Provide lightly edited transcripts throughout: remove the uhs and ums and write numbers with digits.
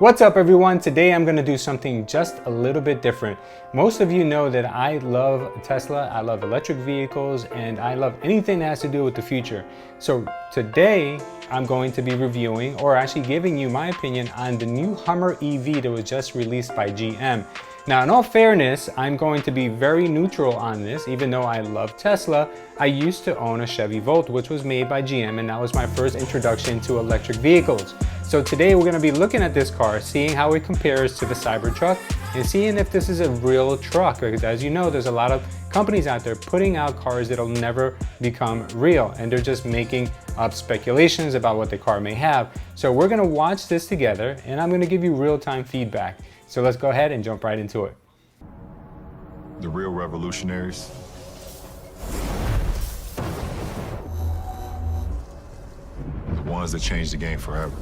What's up everyone? Today I'm going to do something just a little bit different. Most of you know that I love Tesla, I love electric vehicles, and I love anything that has to do with the future. So today I'm going to be reviewing, or actually giving you my opinion on the new Hummer EV that was just released by GM. Now, in all fairness, I'm going to be very neutral on this. Even though I love Tesla, I used to own a Chevy Volt, which was made by GM, and that was my first introduction to electric vehicles. So today we're going to be looking at this car, seeing how it compares to the Cybertruck, and seeing if this is a real truck. Because as you know, there's a lot of companies out there putting out cars that'll never become real, and they're just making up speculations about what the car may have. So we're going to watch this together, and I'm going to give you real-time feedback. So let's go ahead and jump right into it. The real revolutionaries are the ones that change the game forever.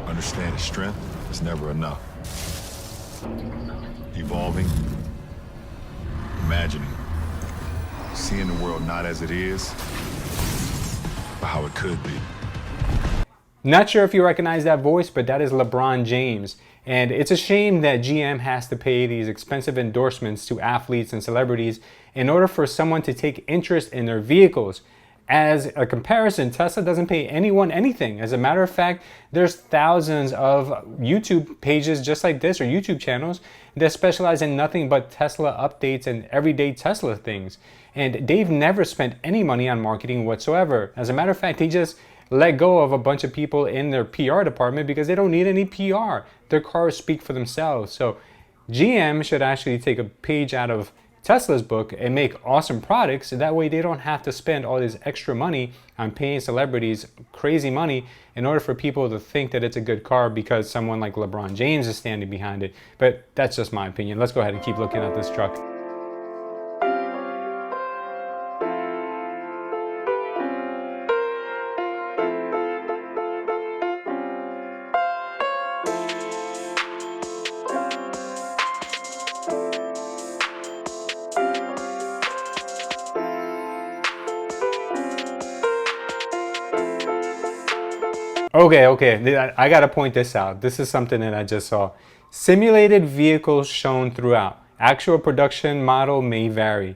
Understanding strength is never enough. Evolving, imagining, seeing the world not as it is, but how it could be. Not sure if you recognize that voice, but that is LeBron James. And it's a shame that GM has to pay these expensive endorsements to athletes and celebrities in order for someone to take interest in their vehicles. As a comparison, Tesla doesn't pay anyone anything. As a matter of fact, there's thousands of YouTube pages just like this, or YouTube channels, that specialize in nothing but Tesla updates and everyday Tesla things. And they've never spent any money on marketing whatsoever. As a matter of fact, they just let go of a bunch of people in their PR department because they don't need any PR. Their cars speak for themselves. So GM should actually take a page out of Tesla's book and make awesome products, so that way they don't have to spend all this extra money on paying celebrities crazy money in order for people to think that it's a good car because someone like LeBron James is standing behind it. But that's just my opinion. Let's go ahead and keep looking at this truck. Okay, I gotta point this out. This is something that I just saw. Simulated vehicles shown throughout. Actual production model may vary.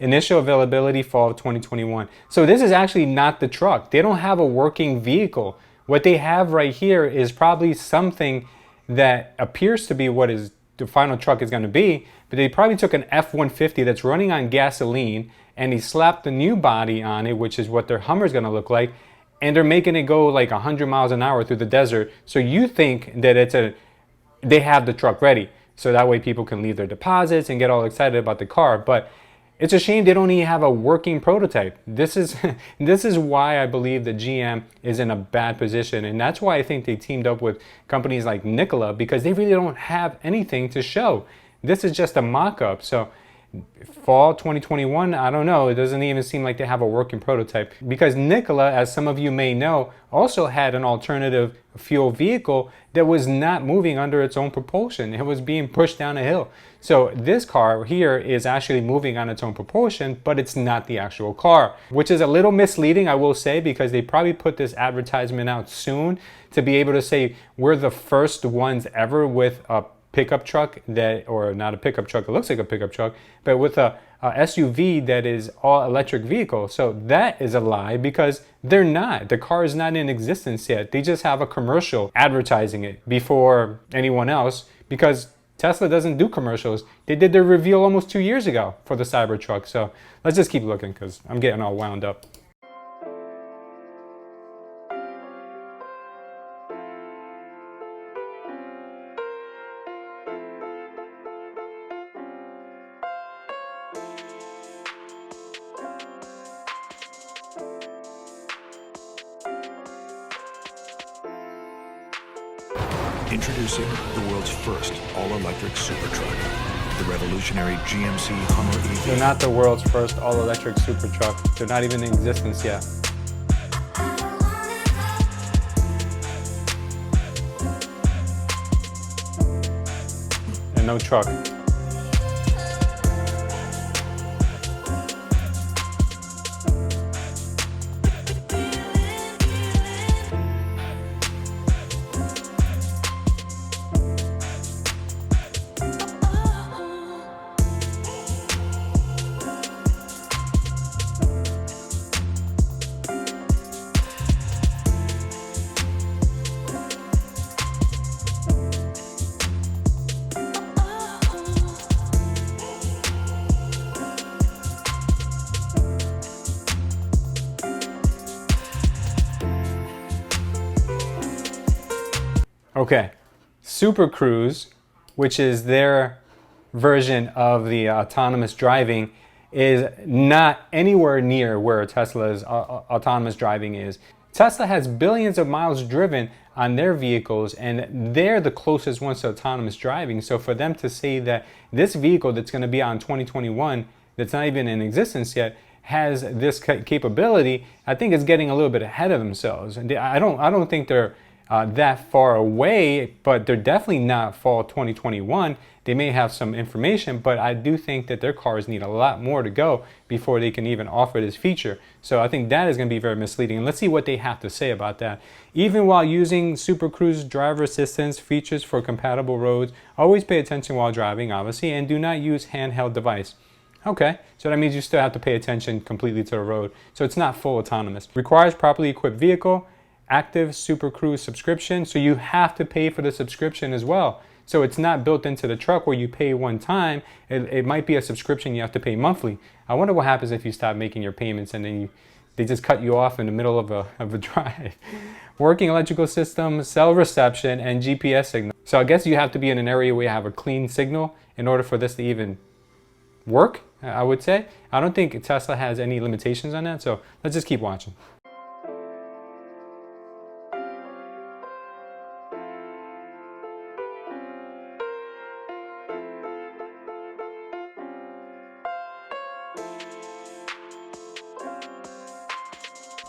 Initial availability fall of 2021. So this is actually not the truck. They don't have a working vehicle. What they have right here is probably something that appears to be what is the final truck is gonna be, but they probably took an F-150 that's running on gasoline and they slapped the new body on it, which is what their Hummer is gonna look like, and they're making it go like 100 miles an hour through the desert. So you think that they have the truck ready. So that way people can leave their deposits and get all excited about the car. But it's a shame they don't even have a working prototype. This is why I believe that GM is in a bad position. And that's why I think they teamed up with companies like Nikola, because they really don't have anything to show. This is just a mock-up. So fall 2021, I don't know. It doesn't even seem like they have a working prototype, because Nikola, as some of you may know, also had an alternative fuel vehicle that was not moving under its own propulsion. It was being pushed down a hill. So this car here is actually moving on its own propulsion, but it's not the actual car, which is a little misleading, I will say, because they probably put this advertisement out soon to be able to say we're the first ones ever with a pickup truck that, or not a pickup truck, it looks like a pickup truck, but with a SUV that is all electric vehicle. So that is a lie, because they're not. The car is not in existence yet. They just have a commercial advertising it before anyone else, because Tesla doesn't do commercials. They did their reveal almost 2 years ago for the Cybertruck. So let's just keep looking, because I'm getting all wound up. Introducing the world's first all-electric super truck, the revolutionary GMC Hummer EV. They're not the world's first all-electric super truck. They're not even in existence yet. And no truck. Okay, Super Cruise, which is their version of the autonomous driving, is not anywhere near where Tesla's autonomous driving is. Tesla has billions of miles driven on their vehicles, and they're the closest ones to autonomous driving. So for them to say that this vehicle that's going to be on 2021, that's not even in existence yet, has this capability, I think is getting a little bit ahead of themselves. And I don't think they're that far away, but they're definitely not fall 2021. They may have some information, but I do think that their cars need a lot more to go before they can even offer this feature. So I think that is going to be very misleading. And let's see what they have to say about that. Even while using Super Cruise driver assistance features for compatible roads, always pay attention while driving, obviously, and do not use handheld device. Okay, so that means you still have to pay attention completely to the road. So it's not full autonomous. Requires properly equipped vehicle, active Super Cruise subscription. So you have to pay for the subscription as well. So it's not built into the truck where you pay one time. It might be a subscription you have to pay monthly. I wonder what happens if you stop making your payments and then they just cut you off in the middle of a drive. Working electrical system, cell reception, and GPS signal. So I guess you have to be in an area where you have a clean signal in order for this to even work, I would say. I don't think Tesla has any limitations on that, so let's just keep watching.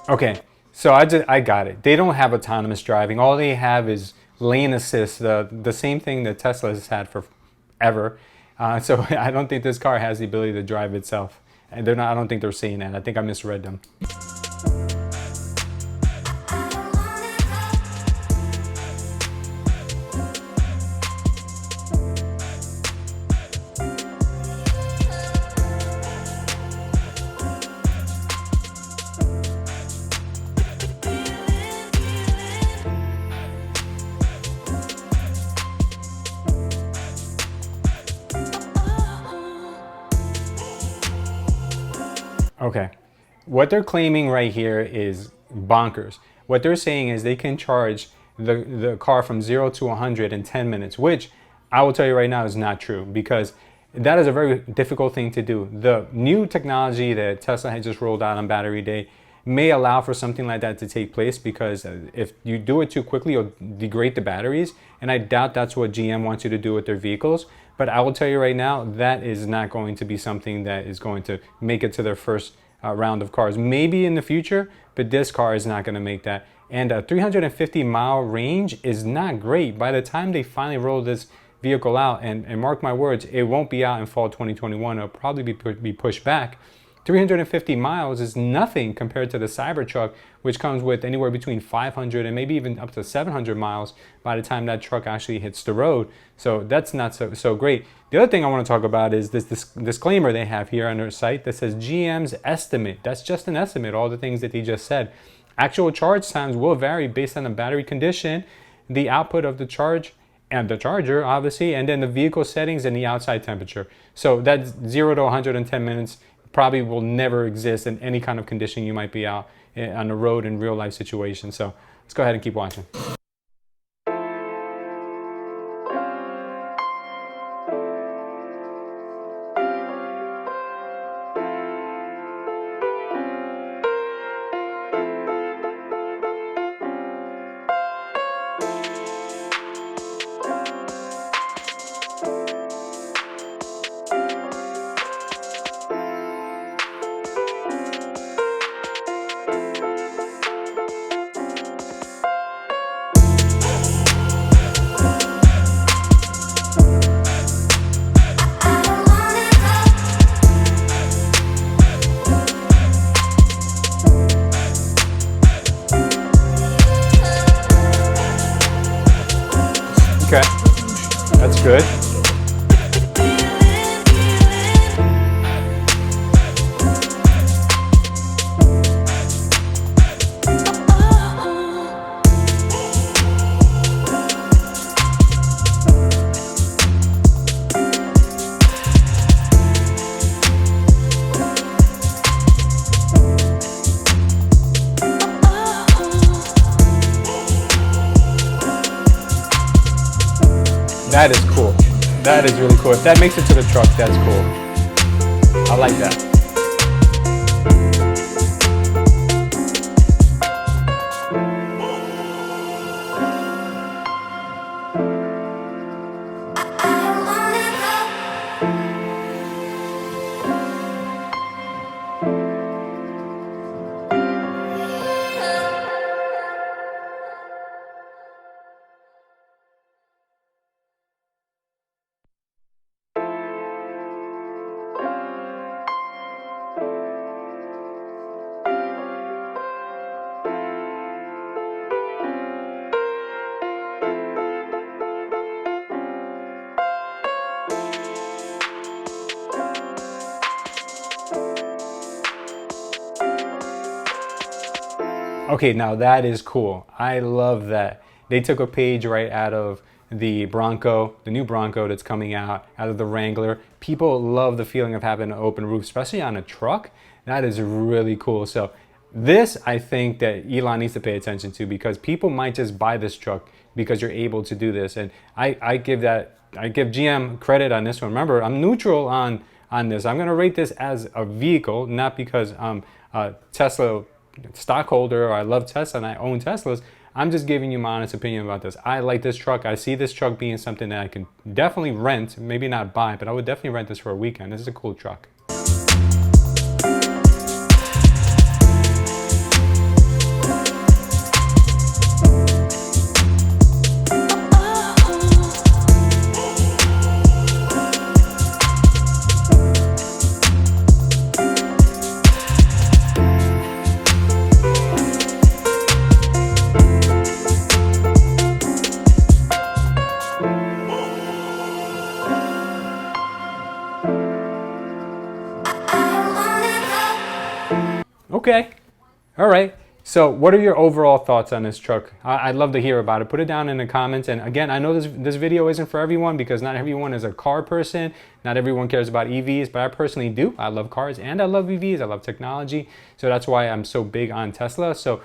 Okay, so I got it. They don't have autonomous driving. All they have is lane assist, the same thing that Tesla has had forever. So I don't think this car has the ability to drive itself. And I don't think they're saying that. I think I misread them. Okay, what they're claiming right here is bonkers. What they're saying is they can charge the car from 0 to 100 in 10 minutes, which I will tell you right now is not true, because that is a very difficult thing to do. The new technology that Tesla had just rolled out on Battery Day may allow for something like that to take place, because if you do it too quickly, you'll degrade the batteries. And I doubt that's what GM wants you to do with their vehicles. But I will tell you right now, that is not going to be something that is going to make it to their first round of cars. Maybe in the future, but this car is not going to make that. And a 350-mile range is not great. By the time they finally roll this vehicle out, and mark my words, it won't be out in fall 2021. It'll probably be pushed back. 350 miles is nothing compared to the Cybertruck, which comes with anywhere between 500 and maybe even up to 700 miles by the time that truck actually hits the road. So that's not so great. The other thing I want to talk about is this disclaimer they have here on their site that says GM's estimate. That's just an estimate, all the things that they just said. Actual charge times will vary based on the battery condition, the output of the charge, and the charger, obviously, and then the vehicle settings and the outside temperature. So that's 0 to 110 minutes. Probably will never exist in any kind of condition you might be out on the road in real life situations. So let's go ahead and keep watching. Okay, that's good. That is cool. That is really cool. If that makes it to the truck, that's cool. I like that. Okay, now that is cool. I love that. They took a page right out of the Bronco, the new Bronco that's coming out of the Wrangler. People love the feeling of having an open roof, especially on a truck. That is really cool. So this, I think that Elon needs to pay attention to, because people might just buy this truck because you're able to do this. And I give GM credit on this one. Remember, I'm neutral on this. I'm gonna rate this as a vehicle, not because I'm a Tesla stockholder or I love Tesla and I own Teslas. I'm just giving you my honest opinion about this. I like this truck. I see this truck being something that I can definitely rent, maybe not buy, but I would definitely rent this for a weekend. This is a cool truck. Okay, all right. So what are your overall thoughts on this truck? I'd love to hear about it. Put it down in the comments. And again, I know this video isn't for everyone, because not everyone is a car person. Not everyone cares about EVs, but I personally do. I love cars and I love EVs. I love technology. So that's why I'm so big on Tesla. So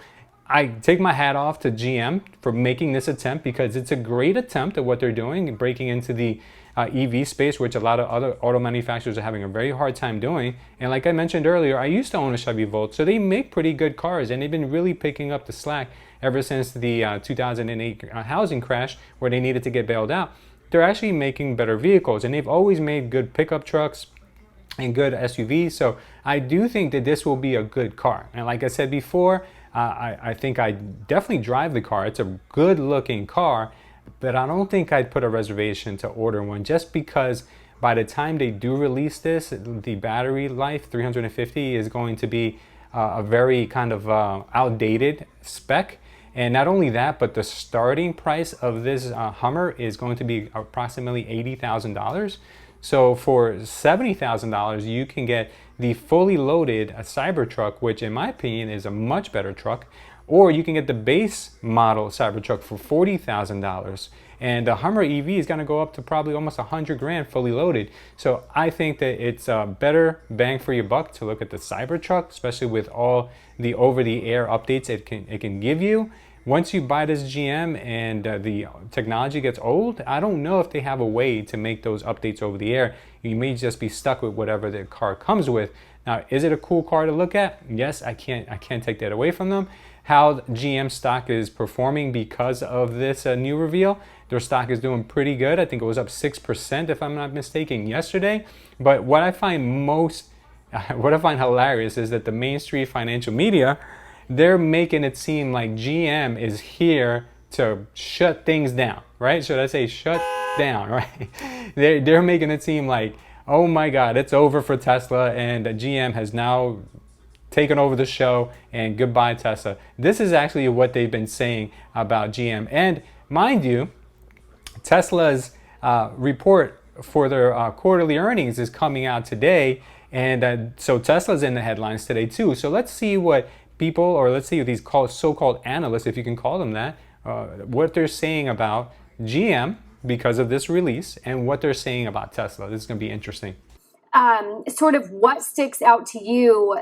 I take my hat off to GM for making this attempt, because it's a great attempt at what they're doing, breaking into the EV space, which a lot of other auto manufacturers are having a very hard time doing. And like I mentioned earlier, I used to own a Chevy Volt, so they make pretty good cars, and they've been really picking up the slack ever since the 2008 housing crash, where they needed to get bailed out. They're actually making better vehicles, and they've always made good pickup trucks and good SUVs. So I do think that this will be a good car. And like I said before, I think I definitely drive the car. It's a good looking car, but I don't think I'd put a reservation to order one, just because by the time they do release this, the battery life, 350, is going to be a very kind of outdated spec. And not only that, but the starting price of this Hummer is going to be approximately $80,000. So for $70,000, you can get the fully loaded Cybertruck, which in my opinion is a much better truck. Or you can get the base model Cybertruck for $40,000. And the Hummer EV is going to go up to probably almost 100 grand fully loaded. So I think that it's a better bang for your buck to look at the Cybertruck, especially with all the over-the-air updates it can give you. Once you buy this GM and the technology gets old, I don't know if they have a way to make those updates over the air. You may just be stuck with whatever the car comes with. Now, is it a cool car to look at? Yes, I can't take that away from them. How GM stock is performing because of this new reveal, their stock is doing pretty good. I think it was up 6%, if I'm not mistaken, yesterday. But what I find hilarious is that the mainstream financial media, they're making it seem like GM is here to shut things down, right? Should I say shut down, right? They're making it seem like, oh my God, it's over for Tesla, and GM has now taken over the show, and goodbye Tesla. This is actually what they've been saying about GM. And mind you, Tesla's report for their quarterly earnings is coming out today, and so Tesla's in the headlines today too. So let's see what people, or let's see these so-called analysts, if you can call them that, what they're saying about GM because of this release, and what they're saying about Tesla. This is going to be interesting. Sort of what sticks out to you,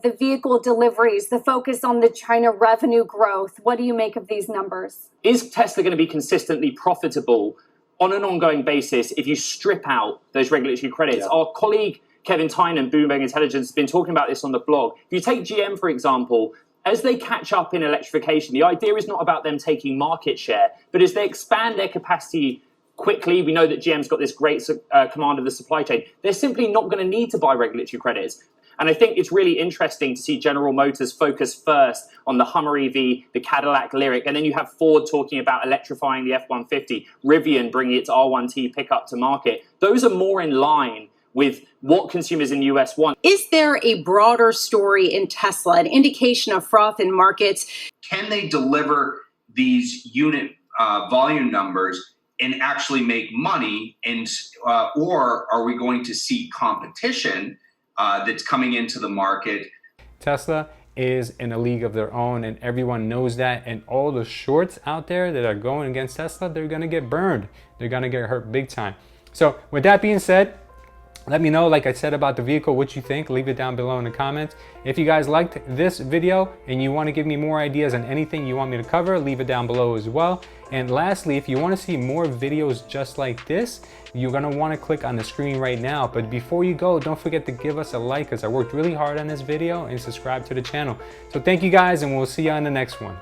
the vehicle deliveries, the focus on the China revenue growth. What do you make of these numbers? Is Tesla going to be consistently profitable on an ongoing basis if you strip out those regulatory credits. Our colleague Kevin Tynan, Bloomberg Intelligence, has been talking about this on the blog. If you take GM, for example, as they catch up in electrification, the idea is not about them taking market share, but as they expand their capacity quickly, we know that GM's got this great command of the supply chain, they're simply not going to need to buy regulatory credits. And I think it's really interesting to see General Motors focus first on the Hummer EV, the Cadillac Lyriq, and then you have Ford talking about electrifying the F-150, Rivian bringing its R1T pickup to market. Those are more in line with what consumers in the US want. Is there a broader story in Tesla, an indication of froth in markets? Can they deliver these unit volume numbers and actually make money? And or are we going to see competition that's coming into the market? Tesla is in a league of their own, and everyone knows that, and all the shorts out there that are going against Tesla, they're gonna get burned. They're gonna get hurt big time. So with that being said, let me know, like I said, about the vehicle, what you think. Leave it down below in the comments. If you guys liked this video and you want to give me more ideas on anything you want me to cover, leave it down below as well. And lastly, if you want to see more videos just like this, you're going to want to click on the screen right now. But before you go, don't forget to give us a like, because I worked really hard on this video, and subscribe to the channel. So thank you guys, and we'll see you on the next one.